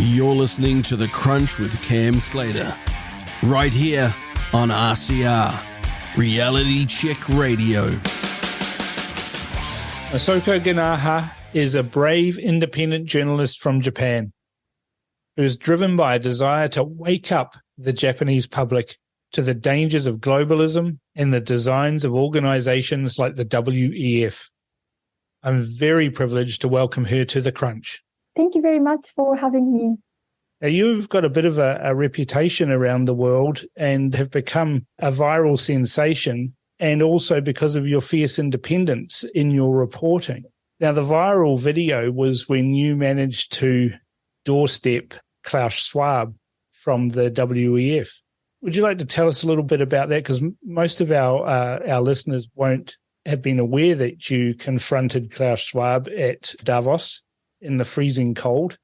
You're listening to The Crunch with Cam Slater, right here on RCR, Reality Check Radio. MASAKO GANAHA is a brave independent journalist from Japan who is driven by a desire to wake up the Japanese public to the dangers of globalism and the designs of organizations like the WEF. I'm very privileged to welcome her to The Crunch. Thank you very much for having me. Now, you've got a bit of a reputation around the world and have become a viral sensation, and also because of your fierce independence in your reporting. Now, the viral video was when you managed to doorstep Klaus Schwab from the WEF. Would you like to tell us a little bit about that? Because most of our listeners won't have been aware that you confronted Klaus Schwab at Davos in the freezing cold.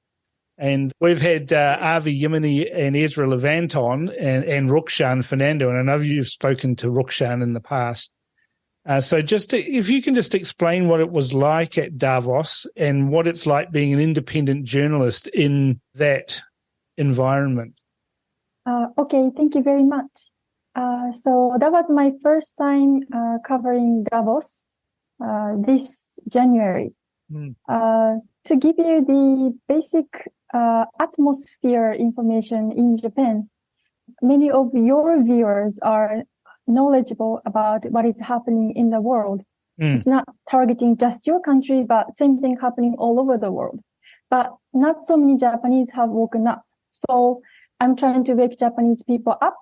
And we've had Avi Yemeni and Ezra Levant on and Rukshan Fernando, and I know you've spoken to Rukshan in the past. So if you can just explain what it was like at Davos and what it's like being an independent journalist in that environment. Okay, thank you very much. So that was my first time covering Davos this January. To give you the basic atmosphere information in Japan, many of your viewers are knowledgeable about what is happening in the world. It's not targeting just your country, but same thing happening all over the world. But not so many Japanese have woken up. So I'm trying to wake Japanese people up.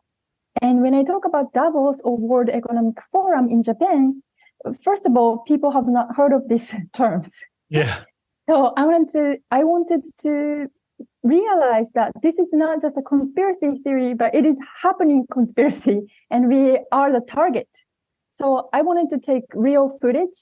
And when I talk about Davos or World Economic Forum in Japan, first of all, people have not heard of these terms. Yeah. So I wanted to realize that this is not just a conspiracy theory, but it is happening conspiracy, and we are the target. So I wanted to take real footage,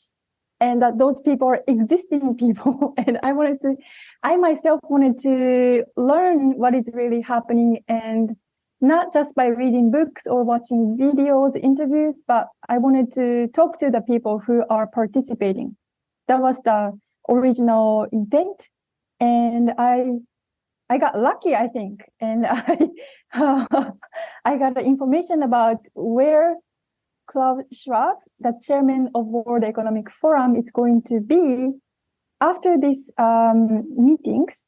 and that those people are existing people, and I myself wanted to learn what is really happening, and not just by reading books or watching videos, interviews, but I wanted to talk to the people who are participating. That was the original intent, and I got lucky, I think, and I got the information about where Klaus Schwab, the chairman of World Economic Forum, is going to be after these meetings.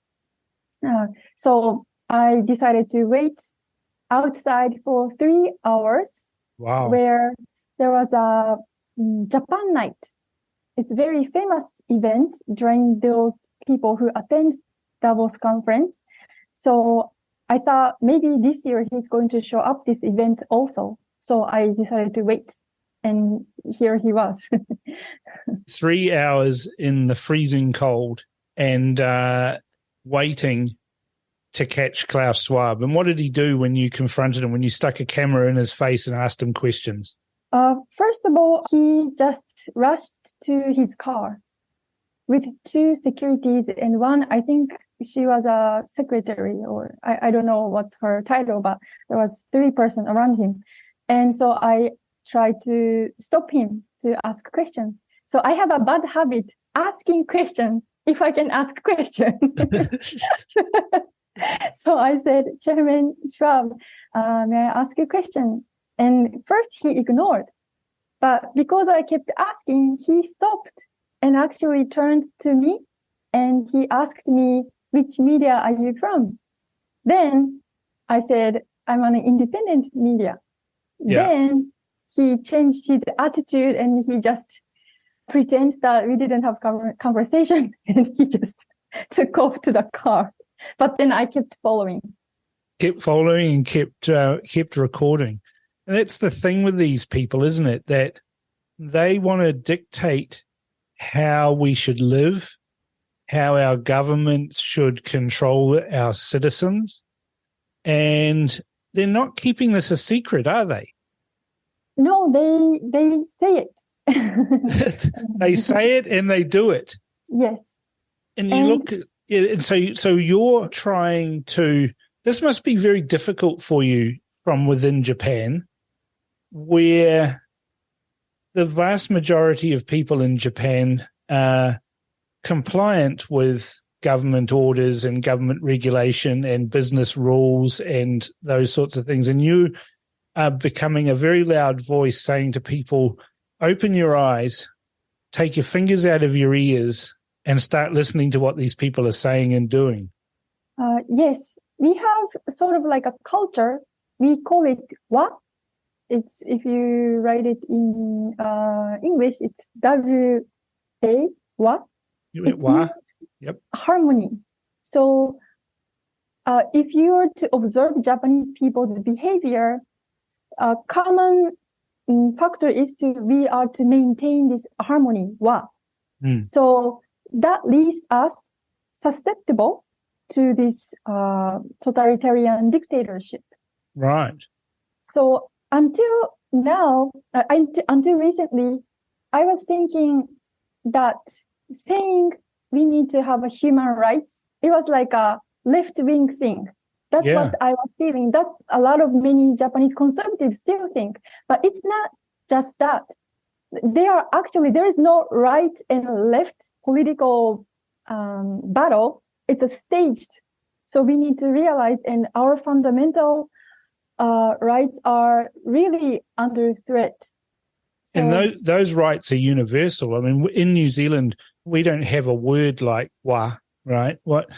So I decided to wait outside for 3 hours. Wow. Where there was a Japan night. It's a very famous event during those people who attend Davos conference. So I thought maybe this year he's going to show up this event also. So I decided to wait, and here he was. 3 hours in the freezing cold and waiting to catch Klaus Schwab. And what did he do when you confronted him, when you stuck a camera in his face and asked him questions? First of all, he just rushed to his car with 2 securities, and one, I think she was a secretary, or I don't know what's her title, but there was 3 persons around him. And so I tried to stop him to ask questions. So I have a bad habit asking questions if I can ask questions. So I said, Chairman Schwab, may I ask a question? And first he ignored, but because I kept asking, he stopped and actually turned to me, and he asked me, which media are you from? Then I said, I'm an independent media. Yeah. Then he changed his attitude and he just pretends that we didn't have conversation, and he just took off to the car. But then I kept following. Kept following and kept recording. And that's the thing with these people, isn't it? That they want to dictate how we should live, how our government should control our citizens. And they're not keeping this a secret, are they? No, they say it. They say it and they do it. Yes. And you look at, and so you're trying to, this must be very difficult for you from within Japan, where the vast majority of people in Japan are compliant with government orders and government regulation and business rules and those sorts of things. And you are becoming a very loud voice saying to people, open your eyes, take your fingers out of your ears and start listening to what these people are saying and doing. Yes, we have sort of like a culture. We call it wa. It's, if you write it in English, it's W-A, wa. It Wa. Yep. Harmony. So if you were to observe Japanese people's behavior, a common factor is we are to maintain this harmony, wa. So that leaves us susceptible to this totalitarian dictatorship. Right. So until now, until recently, I was thinking that saying we need to have a human rights, it was like a left-wing thing. That's what I was feeling. That a lot of many Japanese conservatives still think. But it's not just that. There is no right and left political battle. It's a staged. So we need to realize, and our fundamental rights are really under threat. So, and those rights are universal. I mean, in New Zealand, we don't have a word like wa, right? What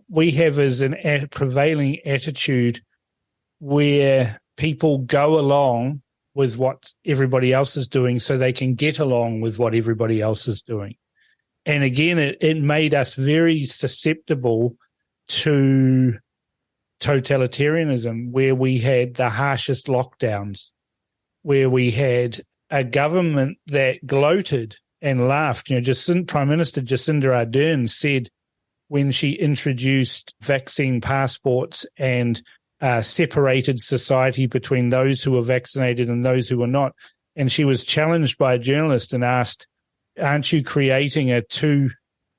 we have is a prevailing attitude where people go along with what everybody else is doing so they can get along with what everybody else is doing. And again, it made us very susceptible to totalitarianism, where we had the harshest lockdowns, where we had a government that gloated and laughed. Prime Minister Jacinda Ardern said when she introduced vaccine passports and separated society between those who were vaccinated and those who were not, and she was challenged by a journalist and asked, aren't you creating a two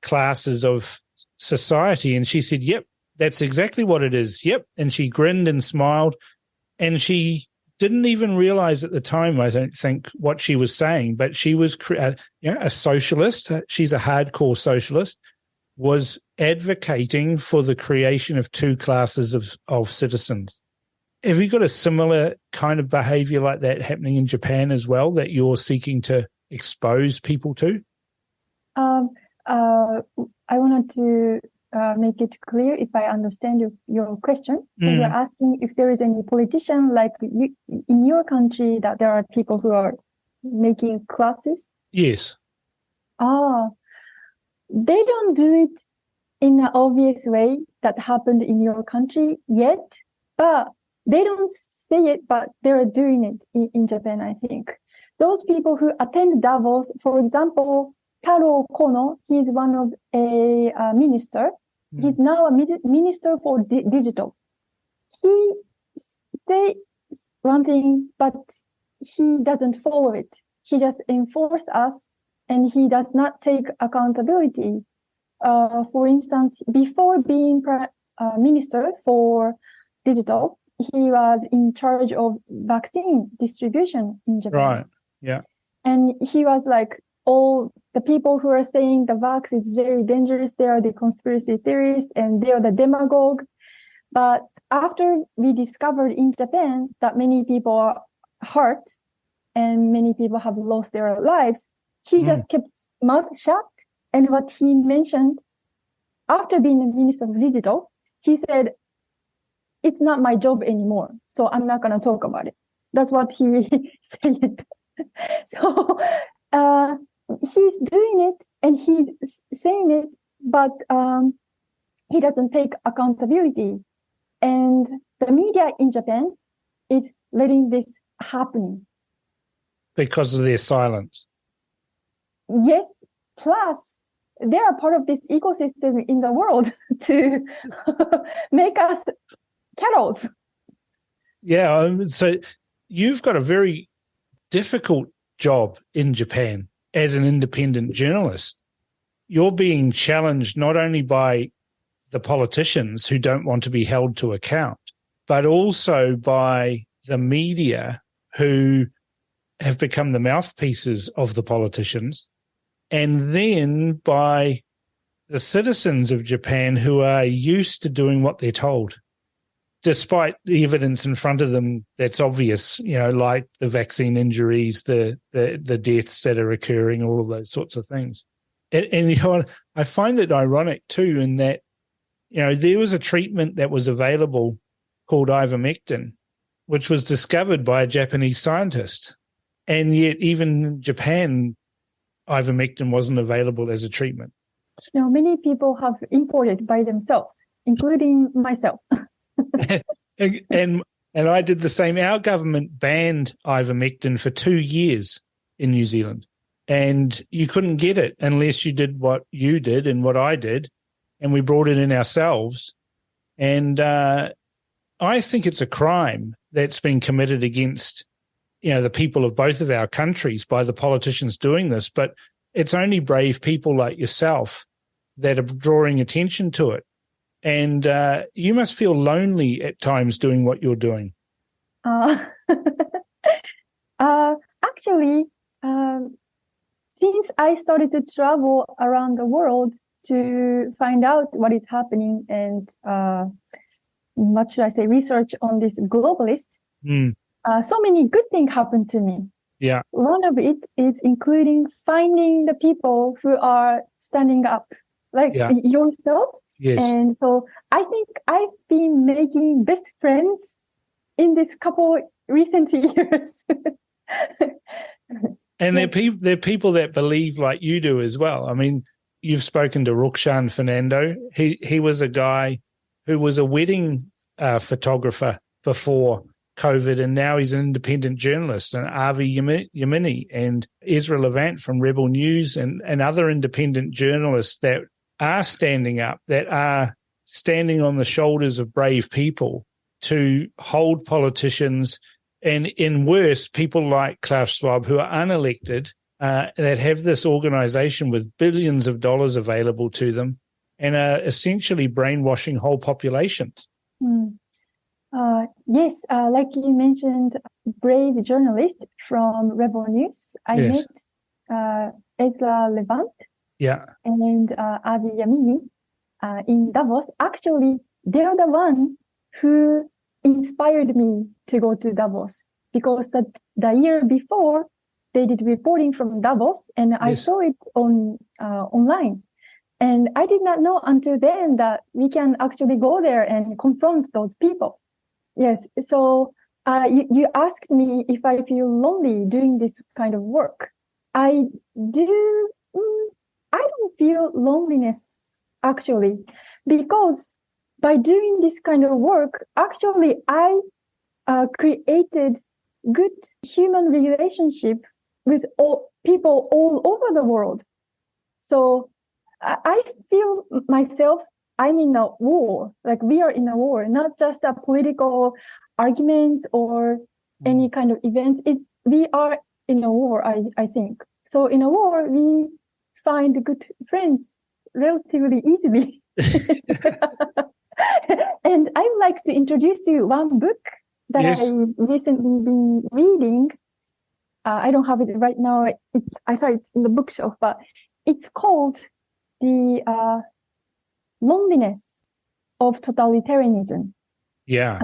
classes of society? And she said, yep, that's exactly what it is. Yep. And she grinned and smiled, and she didn't even realize at the time, I don't think, what she was saying, but she was a socialist. She's a hardcore socialist, was advocating for the creation of two classes of citizens. Have you got a similar kind of behavior like that happening in Japan as well, that you're seeking to expose people to? I wanted to make it clear if I understand your question. So you're asking if there is any politician like you, in your country, that there are people who are making classes? Yes. They don't do it in an obvious way that happened in your country yet, but they don't say it, but they're doing it in Japan, I think. Those people who attend Davos, for example, Taro Kono, he's one of a minister. He's now a minister for digital. He says one thing, but he doesn't follow it. He just enforces us, and he does not take accountability. For instance, before being minister for digital, he was in charge of vaccine distribution in Japan. Right, yeah. And he was like, all the people who are saying the vax is very dangerous, they are the conspiracy theorists and they are the demagogue. But after we discovered in Japan that many people are hurt and many people have lost their lives, he just kept mouth shut. And what he mentioned after being a minister of digital, he said, it's not my job anymore, so I'm not going to talk about it. That's what he said. So he's doing it and he's saying it, but he doesn't take accountability. And the media in Japan is letting this happen. Because of their silence. Yes, plus they are part of this ecosystem in the world to make us cattles. Yeah, so you've got a very difficult job in Japan as an independent journalist. You're being challenged not only by the politicians who don't want to be held to account, but also by the media who have become the mouthpieces of the politicians, and then by the citizens of Japan who are used to doing what they're told, despite the evidence in front of them that's obvious, like the vaccine injuries, the deaths that are occurring, all of those sorts of things. And I find it ironic too, in that, there was a treatment that was available called ivermectin, which was discovered by a Japanese scientist. And yet even in Japan, ivermectin wasn't available as a treatment. Many people have imported by themselves, including myself. and I did the same. Our government banned ivermectin for 2 years in New Zealand, and you couldn't get it unless you did what you did and what I did, and we brought it in ourselves. And I think it's a crime that's been committed against, the people of both of our countries by the politicians doing this, but it's only brave people like yourself that are drawing attention to it. And you must feel lonely at times doing what you're doing. Actually, since I started to travel around the world to find out what is happening and what should I say, research on this globalist, so many good things happened to me. Yeah. One of it is including finding the people who are standing up, like yourself. Yes. And so I think I've been making best friends in this couple recent years. And they're people that believe like you do as well. I mean, you've spoken to Rukshan Fernando. He was a guy who was a wedding photographer before COVID, and now he's an independent journalist. And Avi Yamini and Ezra Levant from Rebel News and other independent journalists that are standing up, that are standing on the shoulders of brave people to hold politicians and, in worse, people like Klaus Schwab who are unelected, that have this organization with billions of dollars available to them and are essentially brainwashing whole populations. Yes, like you mentioned, brave journalist from Rebel News. I met Ezra Levant. Yeah. And Avi Yamini in Davos. Actually, they're the one who inspired me to go to Davos, because the year before they did reporting from Davos, and I saw it on online. And I did not know until then that we can actually go there and confront those people. Yes. So you asked me if I feel lonely doing this kind of work. I do. I don't feel loneliness, actually, because by doing this kind of work, actually, I created good human relationship with all people all over the world. So I feel myself, I'm in a war, like we are in a war, not just a political argument or any kind of event. We are in a war, I think. So in a war, we find good friends relatively easily. And I would like to introduce you one book that I recently been reading. I don't have it right now. I thought it's in the bookshelf, but it's called The Loneliness of Totalitarianism. Yeah.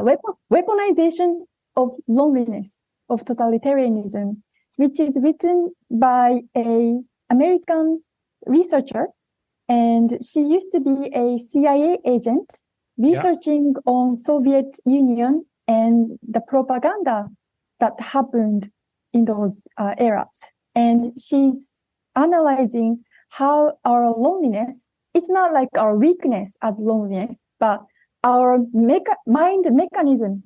Weaponization of Loneliness of Totalitarianism, which is written by a American researcher, and she used to be a CIA agent researching on Soviet Union and the propaganda that happened in those eras. And she's analyzing how our loneliness, it's not like our weakness as loneliness, but our mind mechanism.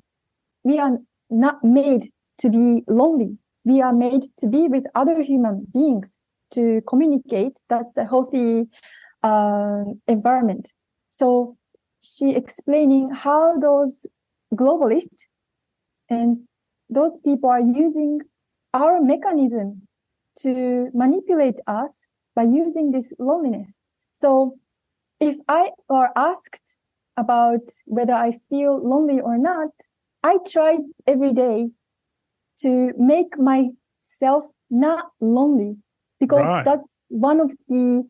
We are not made to be lonely. We are made to be with other human beings, to communicate. That's the healthy environment. So she explaining how those globalists and those people are using our mechanism to manipulate us by using this loneliness. So if I are asked about whether I feel lonely or not, I try every day to make myself not lonely, because that's one of the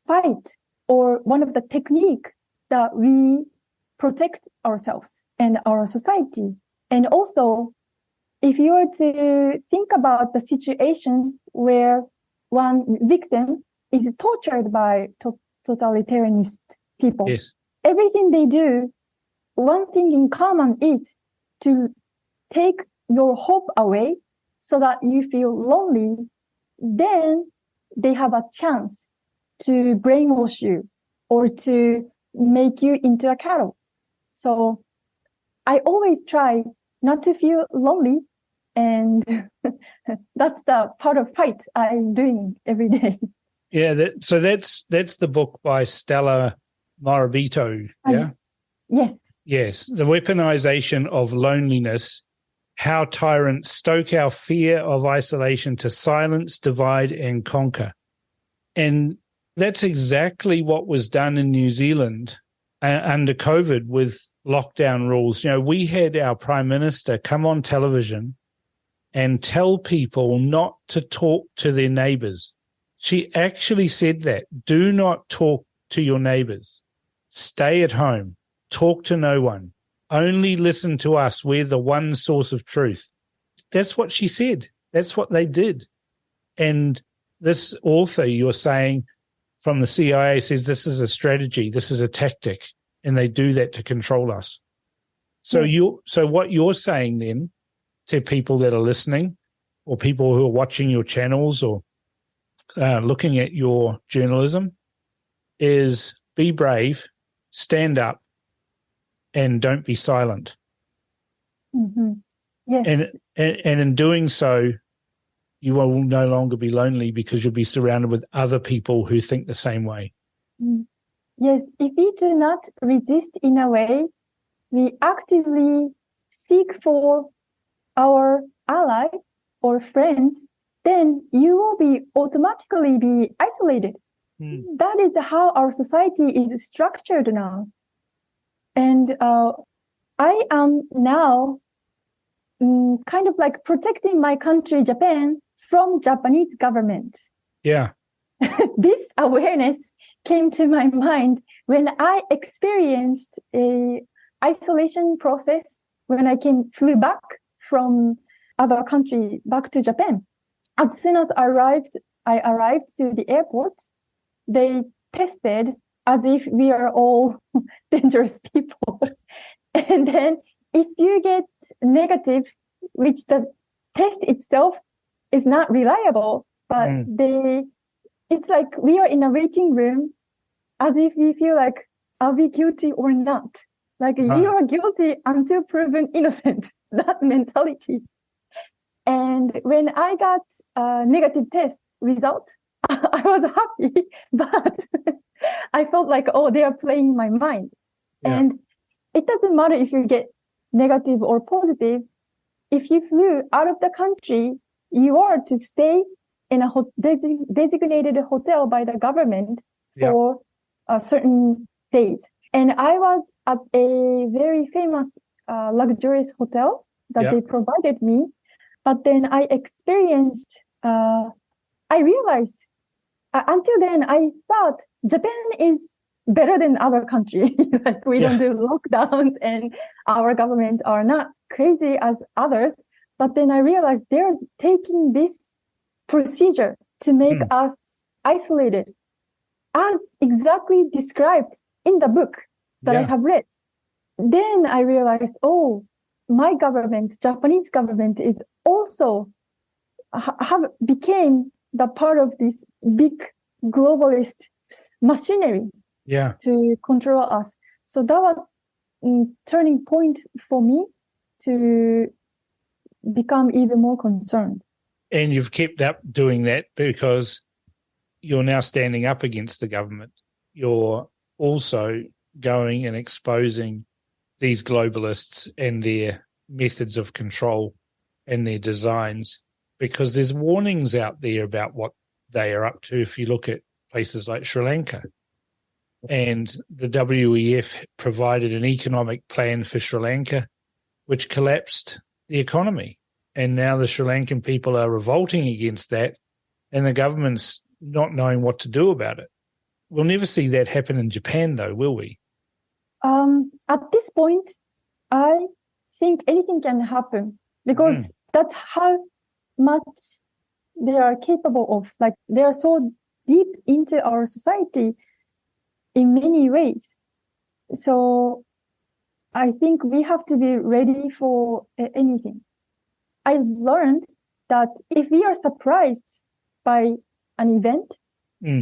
fight or one of the technique that we protect ourselves and our society. And also, if you were to think about the situation where one victim is tortured by totalitarianist people, Yes. everything they do, one thing in common is to take your hope away so that you feel lonely. Then they have a chance to brainwash you or to make you into a cattle. So I always try not to feel lonely, and that's the part of fight I'm doing every day. Yeah, that's the book by Stella Morabito, yeah? Yes. Yes, The Weaponization of Loneliness, How Tyrants Stoke Our Fear of Isolation to Silence, Divide and Conquer. And that's exactly what was done in New Zealand under COVID with lockdown rules. You know, we had our Prime Minister come on television and tell people not to talk to their neighbours. She actually said that. Do not talk to your neighbours. Stay at home. Talk to no one. Only listen to us. We're the one source of truth. That's what she said. That's what they did. And this author, you're saying, from the CIA says this is a strategy, this is a tactic, and they do that to control us. So what you're saying then to people that are listening or people who are watching your channels or looking at your journalism is be brave, stand up, and don't be silent. Mm-hmm. Yes. And in doing so, you will no longer be lonely because you'll be surrounded with other people who think the same way. Yes, if we do not resist in a way, we actively seek for our ally or friends, then you will be automatically be isolated. That is how our society is structured now. And I am now kind of like protecting my country, Japan, from Japanese government. Yeah. This awareness came to my mind when I experienced a isolation process when I flew back from other country back to Japan. As soon as I arrived to the airport, they tested as if we are all dangerous people. And then if you get negative, which the test itself is not reliable, but it's like we are in a waiting room as if we feel like, are we guilty or not? Like you are guilty until proven innocent, that mentality. And when I got a negative test result, I was happy, but I felt like, oh, they are playing my mind. Yeah. And it doesn't matter if you get negative or positive. If you flew out of the country, you are to stay in a designated hotel by the government for certain days. And I was at a very famous luxurious hotel that they provided me. But then I experienced, I realized, until then I thought Japan is better than other countries. Like we don't do lockdowns and our government are not crazy as others. But then I realized they're taking this procedure to make us isolated as exactly described in the book that I have read. Then I realized, oh, my government, Japanese government, is also became the part of this big globalist machinery to control us. So that was a turning point for me to become even more concerned. And you've kept up doing that because you're now standing up against the government. You're also going and exposing these globalists and their methods of control and their designs, because there's warnings out there about what they are up to. If you look at places like Sri Lanka, and the WEF provided an economic plan for Sri Lanka, which collapsed the economy. And now the Sri Lankan people are revolting against that, and the government's not knowing what to do about it. We'll never see that happen in Japan, though, will we? At this point, I think anything can happen because that's how much they are capable of. Like, they are so deep into our society in many ways. So I think we have to be ready for anything. I learned that if we are surprised by an event,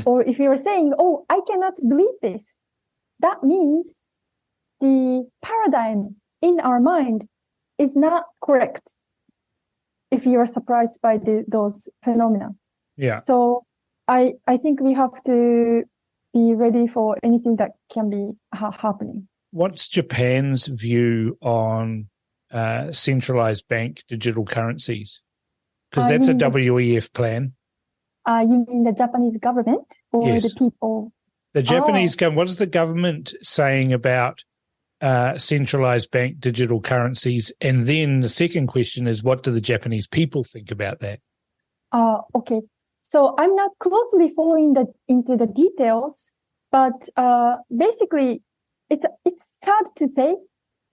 or if we are saying, oh, I cannot believe this, that means the paradigm in our mind is not correct if you are surprised by those phenomena. Yeah. So I think we have to be ready for anything that can be happening. What's Japan's view on centralized bank digital currencies? Because that's a WEF plan. You mean the Japanese government or Yes. the people? The Japanese government, what is the government saying about centralized bank digital currencies? And then the second question is, what do the Japanese people think about that? Okay. So I'm not closely following into the details, but basically it's sad to say,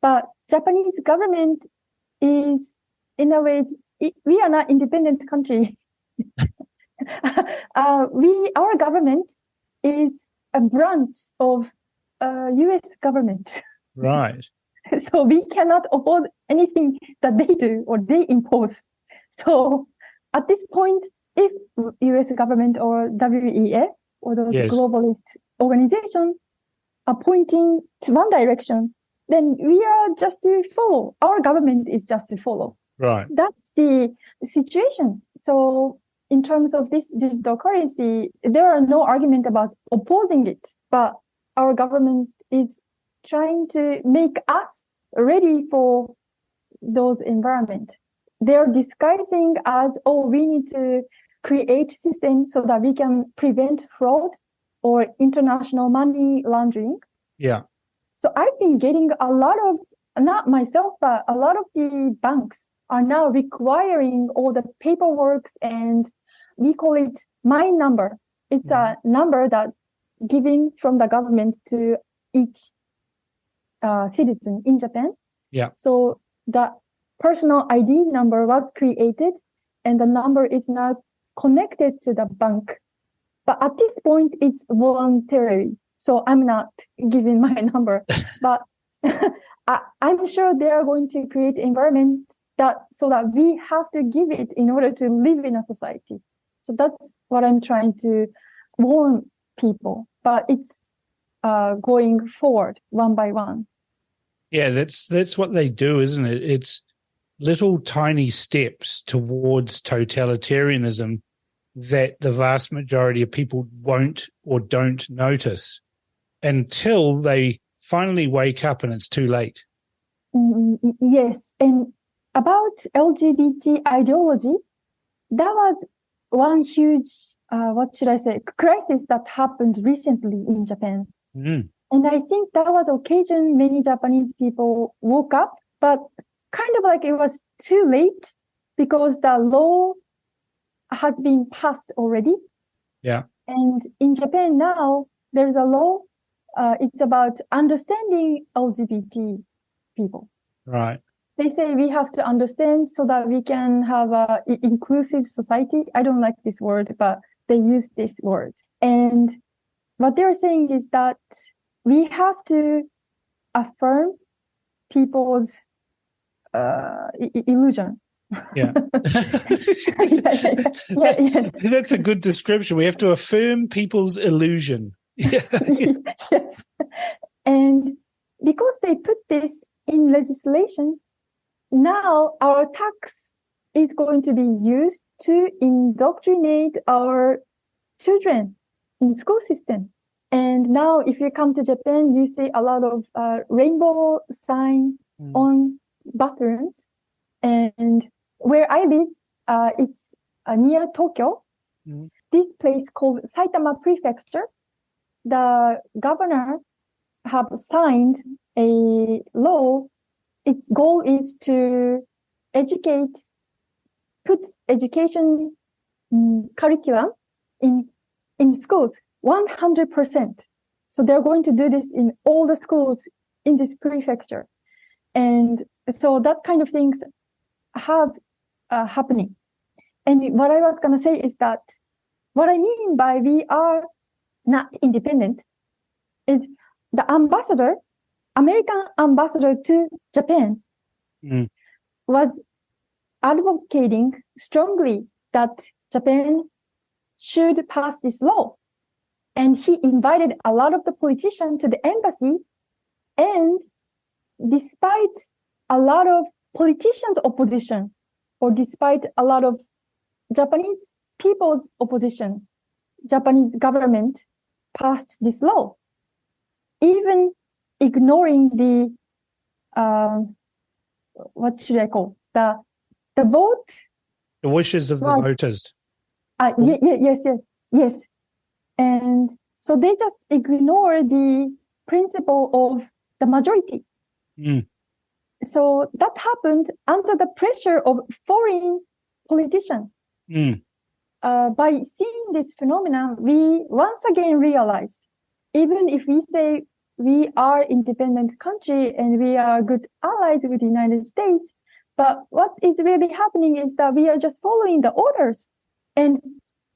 but Japanese government is, in a way, we are not independent country. Our government is a branch of U.S. government. Right. So we cannot oppose anything that they do or they impose. So at this point, if U.S. government or WEF or those globalist organizations are pointing to one direction, then we are just to follow. Our government is just to follow. Right. That's the situation. So in terms of this digital currency, there are no argument about opposing it, but our government is trying to make us ready for those environment. They're disguising as, oh, we need to create systems so that we can prevent fraud or international money laundering. Yeah. So I've been getting a lot of, not myself, but a lot of the banks are now requiring all the paperwork, and we call it my number. It's a number that given from the government to each citizen in Japan. Yeah. So the personal ID number was created and the number is now connected to the bank. But at this point, it's voluntary. So I'm not giving my number, but I'm sure they are going to create environment so that we have to give it in order to live in a society. So that's what I'm trying to warn people, but it's going forward one by one. Yeah, that's what they do, isn't it? It's little tiny steps towards totalitarianism that the vast majority of people won't or don't notice until they finally wake up and it's too late. Yes. And about LGBT ideology, that was one huge, crisis that happened recently in Japan. And I think that was occasion many Japanese people woke up, but kind of like it was too late because the law has been passed already. Yeah. And in Japan now, there's a law. It's about understanding LGBT people. Right. They say we have to understand so that we can have a inclusive society. I don't like this word, but they use this word. And what they're saying is that we have to affirm people's illusion. Yeah. That's a good description. We have to affirm people's illusion. Yeah. Yes. And because they put this in legislation, now our tax is going to be used to indoctrinate our children in school system. And now if you come to Japan, you see a lot of rainbow sign on bathrooms. And where I live, it's near Tokyo. This place called Saitama Prefecture. The governor have signed a law. Its goal is to put education curriculum in schools. 100%. So they're going to do this in all the schools in this prefecture. And so that kind of things have happening. And what I was going to say is that what I mean by we are not independent is the ambassador, American ambassador to Japan, was advocating strongly that Japan should pass this law. And he invited a lot of the politicians to the embassy. And despite a lot of politicians' opposition, or despite a lot of Japanese people's opposition, Japanese government passed this law, even ignoring the, what should I call, the vote? The wishes of the voters. Yes. And so they just ignore the principle of the majority. So that happened under the pressure of foreign politicians. By seeing this phenomenon, we once again realized, even if we say we are independent country and we are good allies with the United States, but what is really happening is that we are just following the orders. And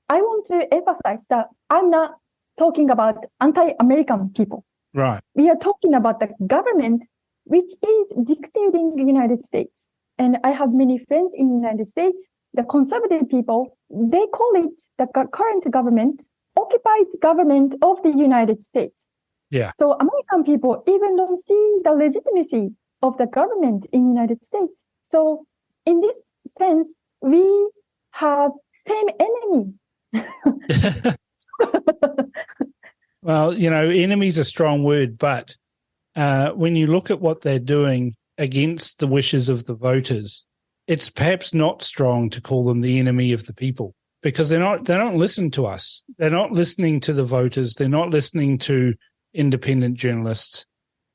I want to emphasize that I'm not talking about anti-American people. Right. We are talking about the government which is dictating the United States. And I have many friends in the United States, the conservative people, they call it the current government, occupied government of the United States. Yeah. So American people even don't see the legitimacy of the government in the United States. So in this sense, we have same enemy. Well, enemy is a strong word, but when you look at what they're doing against the wishes of the voters, it's perhaps not strong to call them the enemy of the people, because they don't listen to us. They're not listening to the voters. They're not listening to independent journalists.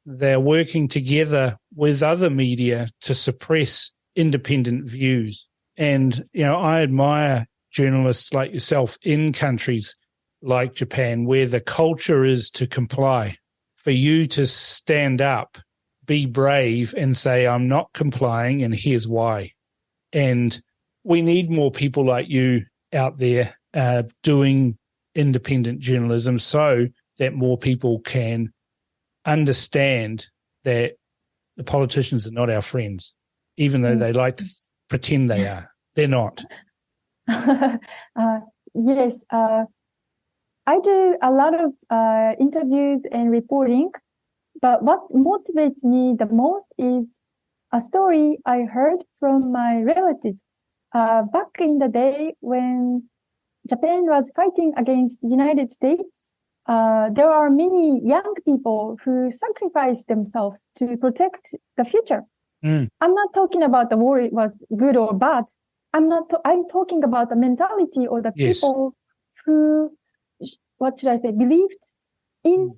They're working together with other media to suppress independent views. And, I admire journalists like yourself in countries like Japan, where the culture is to comply, for you to stand up, be brave and say, I'm not complying and here's why. And we need more people like you out there doing independent journalism so that more people can understand that the politicians are not our friends, even though they like to pretend they are. They're not. Yes. I do a lot of interviews and reporting, but what motivates me the most is a story I heard from my relative. Back in the day when Japan was fighting against the United States, there are many young people who sacrificed themselves to protect the future. I'm not talking about the war was good or bad. I'm talking about the mentality or the people who, believed in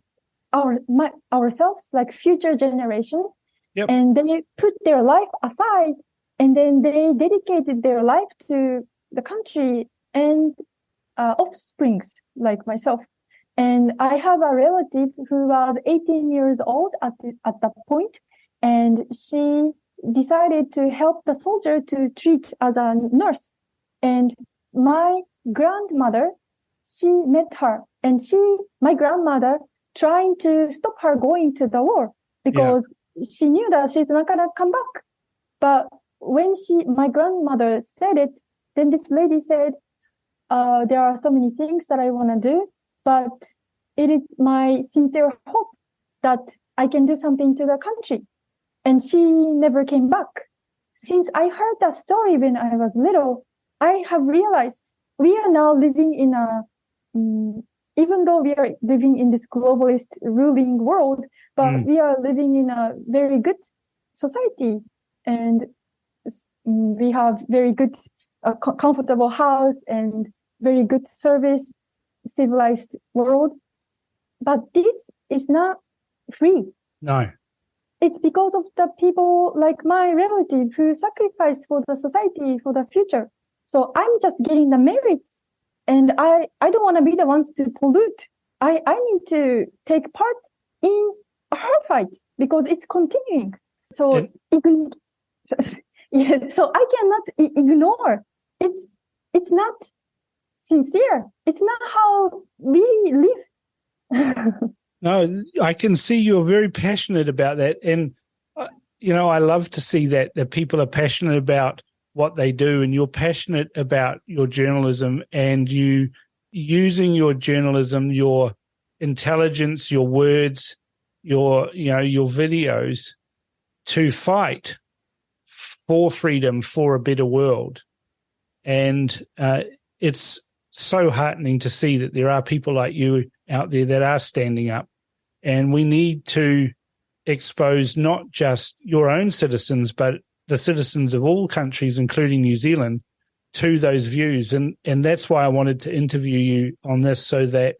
ourselves, like future generation. Yep. And they put their life aside, and then they dedicated their life to the country and offsprings like myself. And I have a relative who was 18 years old at that point, and she decided to help the soldier to treat as a nurse. And my grandmother, she met her, and my grandmother, trying to stop her going to the war because she knew that she's not gonna come back. But when my grandmother said it, then this lady said, there are so many things that I want to do, but it is my sincere hope that I can do something to the country. And she never came back. Since I heard that story when I was little, I have realized we are now living in even though we are living in this globalist ruling world, but we are living in a very good society, and we have very good, comfortable house and very good service, civilized world. But this is not free. No. It's because of the people like my relative who sacrificed for the society, for the future. So I'm just getting the merits. And I don't want to be the ones to pollute I need to take part in her fight because it's continuing. So, yeah, so I cannot ignore. It's not sincere. It's not how we live. No, I can see you're very passionate about that. And, I love to see that people are passionate about what they do, and you're passionate about your journalism, and you using your journalism, your intelligence, your words, your videos to fight for freedom, for a better world. And it's so heartening to see that there are people like you out there that are standing up. And we need to expose not just your own citizens, but the citizens of all countries, including New Zealand, to those views. And that's why I wanted to interview you on this, so that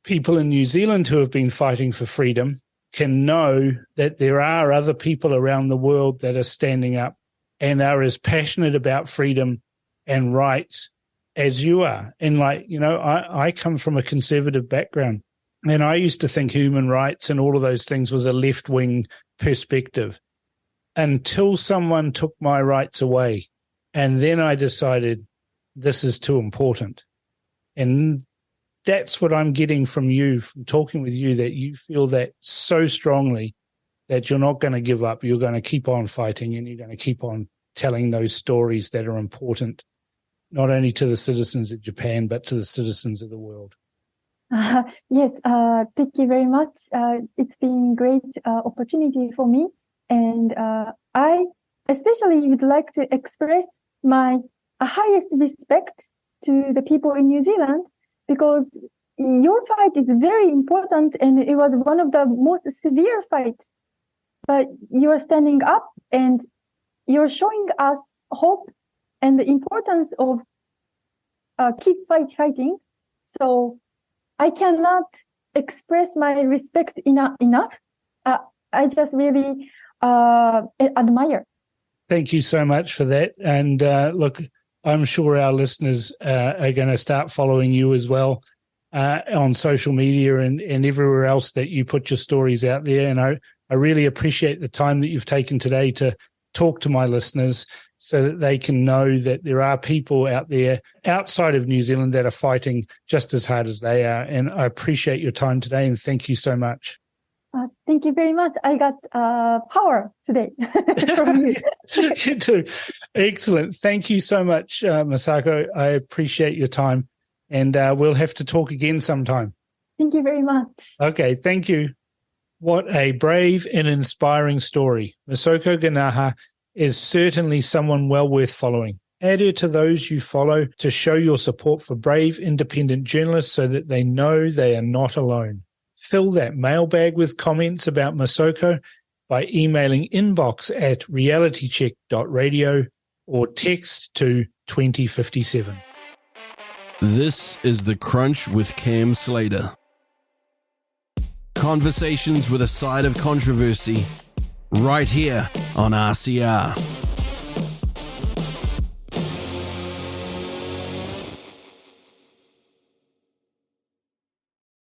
people in New Zealand who have been fighting for freedom can know that there are other people around the world that are standing up and are as passionate about freedom and rights as you are. And I come from a conservative background, and I used to think human rights and all of those things was a left-wing perspective until someone took my rights away. And then I decided this is too important. And that's what I'm getting from you, from talking with you, that you feel that so strongly that you're not going to give up. You're going to keep on fighting, and you're going to keep on telling those stories that are important, not only to the citizens of Japan, but to the citizens of the world. Yes, thank you very much. It's been a great opportunity for me. And I especially would like to express my highest respect to the people in New Zealand, because your fight is very important, and it was one of the most severe fights. But you are standing up, and you're showing us hope and the importance of keep fighting. So I cannot express my respect enough. I just really admire. Thank you so much for that. And look, I'm sure our listeners are going to start following you as well on social media and everywhere else that you put your stories out there. And I really appreciate the time that you've taken today to talk to my listeners, so that they can know that there are people out there outside of New Zealand that are fighting just as hard as they are. And I appreciate your time today, and thank you so much. Thank you very much. I got power today from you. You too. Excellent. Thank you so much, Masako. I appreciate your time, and we'll have to talk again sometime. Thank you very much. Okay, thank you. What a brave and inspiring story. Masako Ganaha is certainly someone well worth following. Add her to those you follow to show your support for brave, independent journalists, so that they know they are not alone. Fill that mailbag with comments about Masako by emailing inbox@realitycheck.radio or text to 2057. This is The Crunch with Cam Slater. Conversations with a side of controversy, right here on RCR.